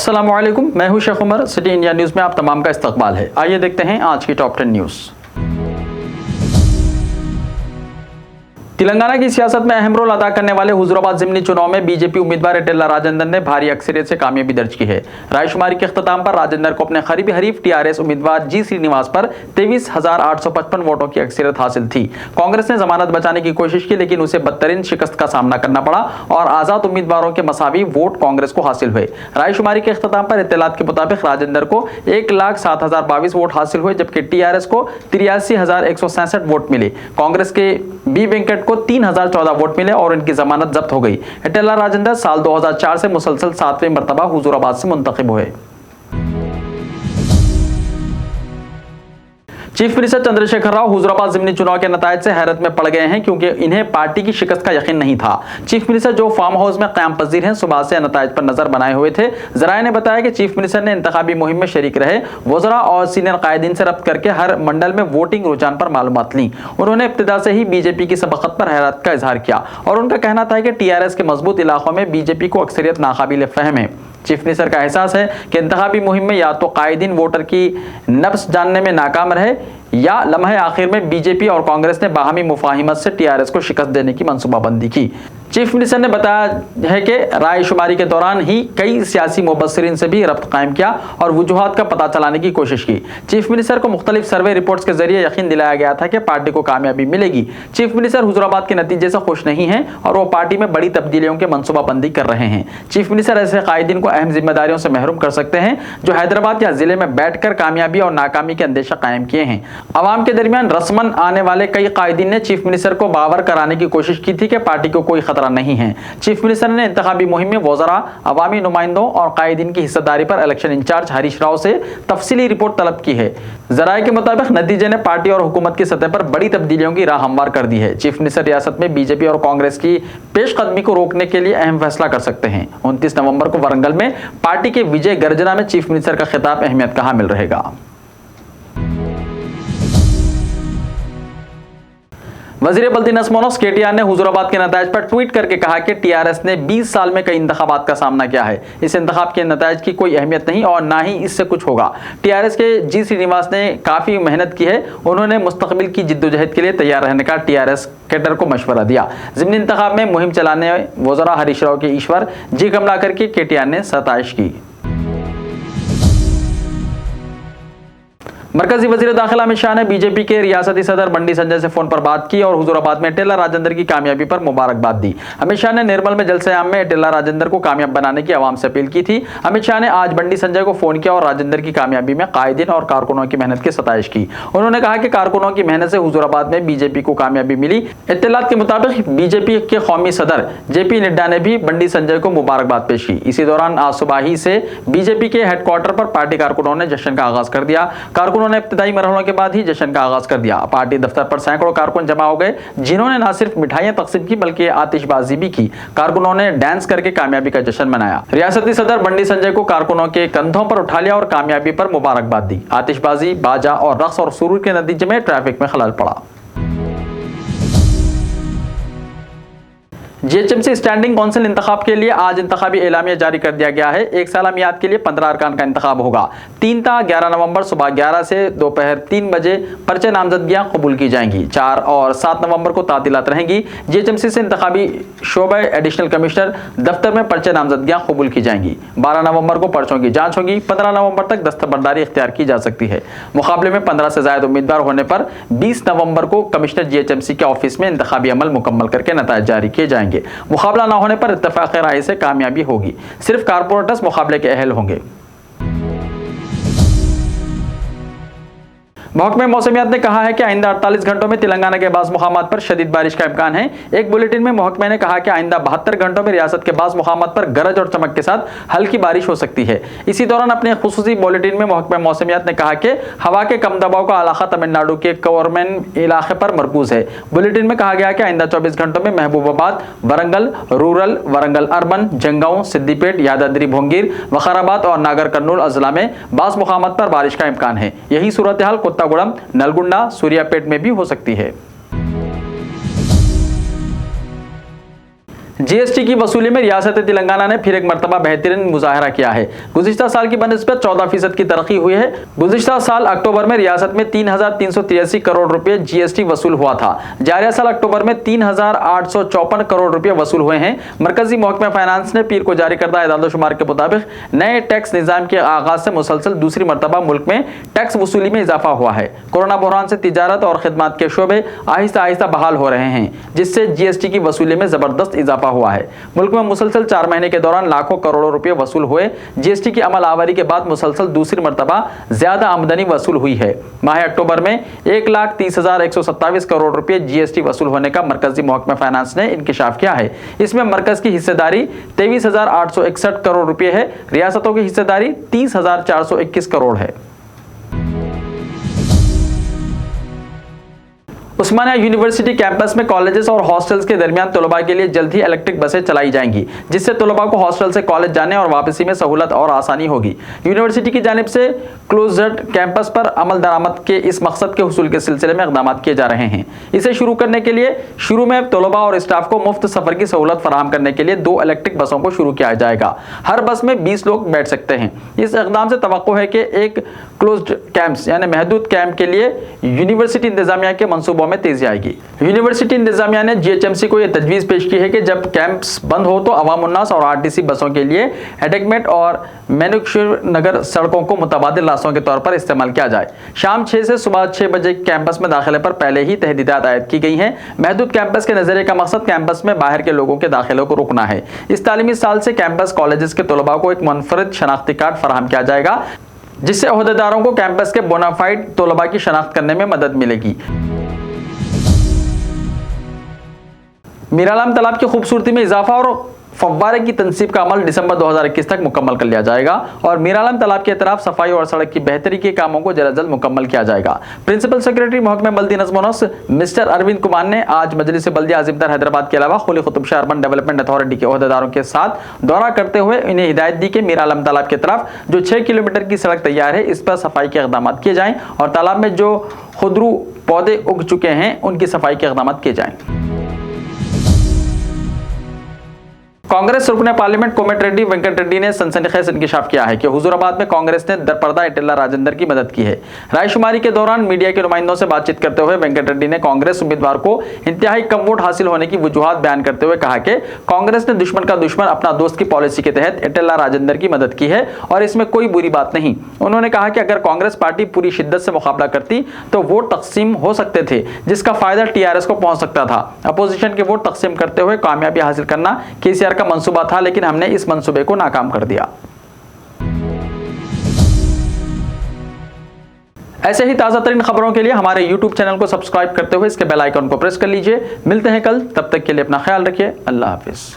अस्सलामुअलैकुम, मैं हूं Sheikh Umar. City India news में आप तमाम का इस्तकबाल है। आइए देखते हैं आज की टॉप 10 न्यूज़। तेलंगाना की सियासत में अहम रोल अदा करने वाले हुजूराबाद ज़िमनी चुनाव में बीजेपी उम्मीदवार एटेला राजेंद्र ने भारी अक्सरियत से कामयाबी दर्ज की है। रायशुमारी के अख्ताम पर राजेंद्र को अपने करीबी हरीफ टीआरएस उम्मीदवार जी श्रीनिवास पर 23,855 वोटों की अक्सरियत हासिल थी। कांग्रेस ने जमानत बचाने की कोशिश की, लेकिन उसे बदतरीन शिकस्त का सामना करना पड़ा और आजाद उम्मीदवारों के मसावी वोट कांग्रेस को हासिल हुए। रायशुमारी के अख्ताम पर इत्तलात के मुताबिक राजेंद्र को 1,07,022 वोट हासिल हुए, जबकि टीआरएस को 83,167 वोट मिले। कांग्रेस के बी वेंकट को 3,014 वोट मिले और इनकी जमानत जब्त हो गई। एटेला राजेंद्र साल 2004 से मुसलसल 7वें मरतबा हुजूराबाद से मुंतखब हुए। चीफ मिनिस्टर चंद्रशेखर राव हुजूराबाद ज़िमनी चुनाव के नतायज से हैरत में पड़ गए हैं, क्योंकि इन्हें पार्टी की शिकस्त का यकीन नहीं था। चीफ मिनिस्टर जो फार्म हाउस में क़याम पजीर हैं, सुबह से नतायज पर नजर बनाए हुए थे। ज़राए ने बताया कि चीफ मिनिस्टर ने इंतखाबी मुहिम में शरीक रहे वज़रा और सीनियर कायदीन से रब्त करके हर मंडल में वोटिंग रुझान पर मालूमात ली। उन्होंने इब्तिदा से ही बीजेपी की सबकत पर हैरत का इजहार किया और उनका कहना था कि टीआरएस के मजबूत इलाकों में बीजेपी को अक्सरियत नाकाबिल फहम है। चीफ मिनिस्टर का एहसास है कि इंतखाबी मुहिम में या तो कायदीन वोटर की नब्ज जानने में नाकाम रहे या लम्हे आखिर में बीजेपी और कांग्रेस ने बाहमी मुफाहिमत से टीआरएस को शिकस्त देने की मंसूबाबंदी की। चीफ मिनिस्टर ने बताया है कि रायशुमारी के दौरान ही कई सियासी मुबस्सिरीन से भी रब्त कायम किया और वजूहात का पता चलाने की कोशिश की। चीफ मिनिस्टर को मुख्तलिफ सर्वे रिपोर्ट्स के जरिए यकीन दिलाया गया था कि पार्टी को कामयाबी मिलेगी। चीफ मिनिस्टर हुजूराबाद के नतीजे से खुश नहीं हैं और वो पार्टी में बड़ी तब्दीलियों की मंसूबाबंदी कर रहे हैं। चीफ मिनिस्टर ऐसे कायदीन को अहम जिम्मेदारियों से महरूम कर सकते हैं जो हैदराबाद या जिले में बैठकर कामयाबी और नाकामी के अंदेशा कायम किए हैं। अवाम के दरमियान रस्मन आने वाले कई कायदीन ने चीफ मिनिस्टर को बावर कराने की कोशिश की थी कि पार्टी को कोई खतरा नहीं है। चीफ मिनिस्टर ने इंतखाबी मुहिम में वज़रा, अवामी नुमाइंदों और कायदीन की हिस्सेदारी पर इलेक्शन इंचार्ज हरीश राव से तफसीली रिपोर्ट तलब की है। ज़राए के मुताबिक नतीजे ने पार्टी और हुकूमत की सतह पर बड़ी तब्दीलियों की राह हमवार कर दी है। चीफ मिनिस्टर रियासत में बीजेपी और कांग्रेस की पेशकदमी को रोकने के लिए अहम फैसला कर सकते हैं। 29 नवंबर को वरंगल में पार्टी के विजय गर्जना में चीफ मिनिस्टर का खिताब अहमियत का हामिल रहेगा। वज़ीर बल्दी नस्मोनस केटीआर ने हुजूराबाद के नतायज पर ट्वीट करके कहा कि टीआरएस ने 20 साल में कई इंतखाबात का सामना किया है। इस इंतखाब के नतायज की कोई अहमियत नहीं और ना ही इससे कुछ होगा। टीआरएस के जी श्रीनिवास ने काफ़ी मेहनत की है। उन्होंने मुस्तकबिल की जिद्दोजहद के लिए तैयार रहने का टीआरएस कैडर को मशवरा दिया। ज़िमनी इंतखाब में मुहिम चलाने वज़रा हरीश राव के ईश्वर जी कमलाकर की केटीआर ने सताइश की। मरकजी वजीर दाखिला अमित शाह ने बीजेपी के रियासती सदर बंडी संजय से फोन पर बात की और हुजूराबाद में एटेला राजेंद्र की कामयाबी पर मुबारकबाद दी। अमित शाह ने निर्मल में जलसे आम में एटेला राजेंद्र को कामयाब बनाने की आवाम से अपील की थी। अमित शाह ने आज बंडी संजय को फोन किया और राजेंद्र की कामयाबी में कायदीन और कारकुनों की मेहनत की सताइश की। उन्होंने कहा कि कारकुनों की मेहनत से हुजूराबाद में बीजेपी को कामयाबी मिली। इत्तलात के मुताबिक बीजेपी के कौमी सदर जेपी नड्डा ने भी बंडी संजय को मुबारकबाद पेश की। इसी दौरान आज सुबह ही से बीजेपी के हेडक्वार्टर पर पार्टी कारकुनों ने जश्न का आगाज कर दिया। कारकुनों ने इब्तिदाई मरहलों के बाद ही जश्न का आगाज कर दिया। पार्टी दफ्तर पर सैकड़ों कारकुन जमा हो गए, जिन्होंने न सिर्फ मिठाइयां तकसीम की बल्कि आतिशबाजी भी की। कारकुनों ने डांस करके कामयाबी का जश्न मनाया। रियासती सदर बंडी संजय को कारकुनों के कंधों पर उठा लिया और कामयाबी पर मुबारकबाद दी। आतिशबाजी, बाजा और रक्स और सुरूर के नतीजे में ट्रैफिक में खलल पड़ा। जीएचएमसी स्टैंडिंग काउंसिल इंतखाब के लिए आज इंतखाबी एलामिया जारी कर दिया गया है। 1 साल मियाद के लिए 15 अरकान का इंतखाब होगा। 3 ता 11 नवंबर सुबह 11 से दोपहर 3 बजे पर्चे नामजदगियां कबूल की जाएंगी। 4 और 7 नवंबर को तातीलात रहेंगी। जीएचएमसी से इंतखाबी शोबे एडिशनल कमिश्नर दफ्तर में पर्चे नामजदगियां कबूल की जाएंगी। 12 नवंबर को पर्चों की जांच होगी। 15 नवंबर तक दस्तबरदारी इख्तियार की जा सकती है। मुकाबले में 15 से ज्यादा उम्मीदवार होने पर 20 नवंबर को कमिश्नर जीएचएमसी के ऑफिस में इंतखाबी अमल मुकम्मल करके नतायज जारी किए जाएंगे। मुकाबला ना होने पर इत्तफाक राय से कामयाबी होगी। सिर्फ कारपोरेटर्स मुकाबले के अहल होंगे। महकमे मौसमियात ने कहा है कि आइंदा 48 घंटों में तेलंगाना के बाज़ मुकामात पर शदीद बारिश का इम्कान है। एक बुलेटिन में महकमे ने कहा कि आइंदा 72 घंटों में रियासत के बाज़ मुकामात पर गरज और चमक के साथ हल्की बारिश हो सकती है। इसी दौरान अपने खुसूसी बुलेटिन में महकमे मौसमियात ने कहा कि हवा के कम दबाव का इलाका तमिलनाडु के कवरमेन इलाके पर मरकूज है। बुलेटिन में कहा गया कि आइंदा 24 घंटों में महबूबाबाद, वरंगल रूरल, वरंगल अर्बन, जंगांव, सिद्दीपेट, यादाद्री भोंगीर, वखाराबाद और नागर कर्नूल अजला में बाज़ मुकामात पर बारिश का इम्कान है। यही सूरत हाल कोत्तागुड़म, नलगुंडा, सूर्यापेट में भी हो सकती है। जीएसटी की वसूली में रियासत तेलंगाना ने फिर एक मरतबा बेहतरीन मुजाहरा किया है। गुज़िश्ता साल की बनिस्बत 14% की तरक्की हुई है। गुज़िश्ता साल अक्टूबर में रियासत में 3,383 करोड़ रुपए जीएसटी वसूल हुआ था। जारिया साल अक्टूबर में 3,854 करोड़ रुपए वसूल हुए हैं। मरकजी महकमा फाइनेंस ने पीर को जारी करदा एदाद-ओ-शुमार के मुताबिक नए टैक्स निज़ाम के आगाज से मुसलसल दूसरी मरतबा मुल्क में टैक्स वसूली में इजाफा हुआ है। कोरोना बहरान से तिजारत और खिदमत के शोबे आहिस्ता आहिस्ता बहाल हो रहे हैं, जिससे जीएसटी की वसूली में जबरदस्त इजाफा हुआ है। मुल्क में मुसलसल 4 महीने के दौरान लाखों करोड़ों रुपए वसूल हुए। जीएसटी की अमल आवरी के बाद मुसलसल दूसरी मरतबा ज्यादा आमदनी वसूल हुई है। माह अक्टूबर में 1,30,127 करोड़ रुपए जीएसटी वसूल होने का मरकजी महकमा फाइनेंस ने इंकिशाफ किया है। इसमें मरकज की हिस्सेदारी 23,861 करोड़ रुपए है। रियासतों की हिस्सेदारी 30,421 करोड़ है। उस्मानिया यूनिवर्सिटी कैंपस में कॉलेजेस और हॉस्टल्स के दरमियान तलबा के लिए जल्द ही इलेक्ट्रिक बसें चलाई जाएंगी, जिससे तलबा को हॉस्टल से कॉलेज जाने और वापसी में सहूलत और आसानी होगी। यूनिवर्सिटी की जानिब से क्लोज्ड कैंपस पर अमल दरामद के इस मकसद के हुसूल के सिलसिले में इक़दाम किए जा रहे हैं। इसे शुरू करने के लिए शुरू में तलबा और स्टाफ को मुफ्त सफर की सहूलत फराहम करने के लिए 2 इलेक्ट्रिक बसों को शुरू किया जाएगा। हर बस में 20 लोग बैठ सकते हैं। इस इक़दाम से तवक्को है कि एक क्लोज्ड कैंप्स यानी महदूद कैंप के लिए यूनिवर्सिटी इंतजामिया के मंसूबों में तेजी आएगी। यूनिवर्सिटी इंतजामिया ने जीएचएमसी को यह तजवीज़ पेश की है कि जब कैंप्स बंद हो तो अवाम उन्नास और आरटीसी बसों के लिए एडकमेट और मैनुक्षर नगर सड़कों को मुतबादिल रास्तों के तौर पर इस्तेमाल किया जाए। शाम 6 से सुबह 6 बजे कैंपस में दाखिले पर पहले ही तहदीदात आयद की गई हैं। महदूद कैंपस के नजरिए का मकसद कैंपस में बाहर के लोगों के दाखिले को रोकना है। इस तालीमी साल से कैंपस कॉलेजेस के तलबा को एक मुनफरिद शनाख्ती कार्ड फराहम किया जाएगा, जिससे ओहदेदारों को कैंपस के बोनाफाइड तलबा की शनाख्त करने में मदद मिलेगी। मीरालाम तालाब की खूबसूरती में इजाफा और फव्वारे की तनसीब का अमल दिसंबर 2021 तक मुकम्मल कर लिया जाएगा और मीरालाम तालाब के अतराफ सफाई और सड़क की बेहतरी के कामों को जल्द अज जल्द मुकम्मल किया जाएगा। प्रिंसिपल सेक्रेटरी महकमा बल्दी नज़्म व नस्क मिस्टर अरविंद कुमार ने आज मजलिस बल्दिया आज़िमदार हैदराबाद के अलावा खुली Qutub Shah urban development authority के ओहदेदारों के साथ दौरा करते हुए इन्हें हिदायत दी कि मीरालाम तालाब की तरफ जो 6 किलोमीटर की सड़क तैयार है, इस पर सफाई के इक़दाम किए जाएँ और तालाब में जो खुदरू पौधे उग चुके हैं उनकी सफाई के इक़दाम किए जाएँ। कांग्रेस रुकने पार्लियामेंट कोमट रेड्डी वेंकट रेड्डी ने सनसनीखेज इंकशाफ किया है कि हुजूराबाद में कांग्रेस ने दरपर्दा इटेला राजेंद्र की मदद की है। रायशुमारी के दौरान मीडिया के नुमाइंदों से बातचीत करते हुए वेंकट रेड्डी ने कांग्रेस उम्मीदवार को इंतहाई कम वोट हासिल होने की वजूहात बयान करते हुए कहा कि कांग्रेस ने दुश्मन का दुश्मन अपना दोस्त की पॉलिसी के तहत इटेला राजेंद्र की मदद की है और इसमें कोई बुरी बात नहीं। उन्होंने कहा कि अगर कांग्रेस पार्टी पूरी शिद्दत से मुकाबला करती तो वोट तकसीम हो सकते थे, जिसका फायदा टीआरएस को पहुंच सकता था। अपोजिशन के वोट तकसीम करते हुए कामयाबी हासिल करना केसीआर का मंसूबा था, लेकिन हमने इस मंसूबे को नाकाम कर दिया। ऐसे ही ताज़ा तरीन खबरों के लिए हमारे YouTube चैनल को सब्सक्राइब करते हुए इसके बेल आइकन को प्रेस कर लीजिए। मिलते हैं कल, तब तक के लिए अपना ख्याल रखिए। अल्लाह हाफिज।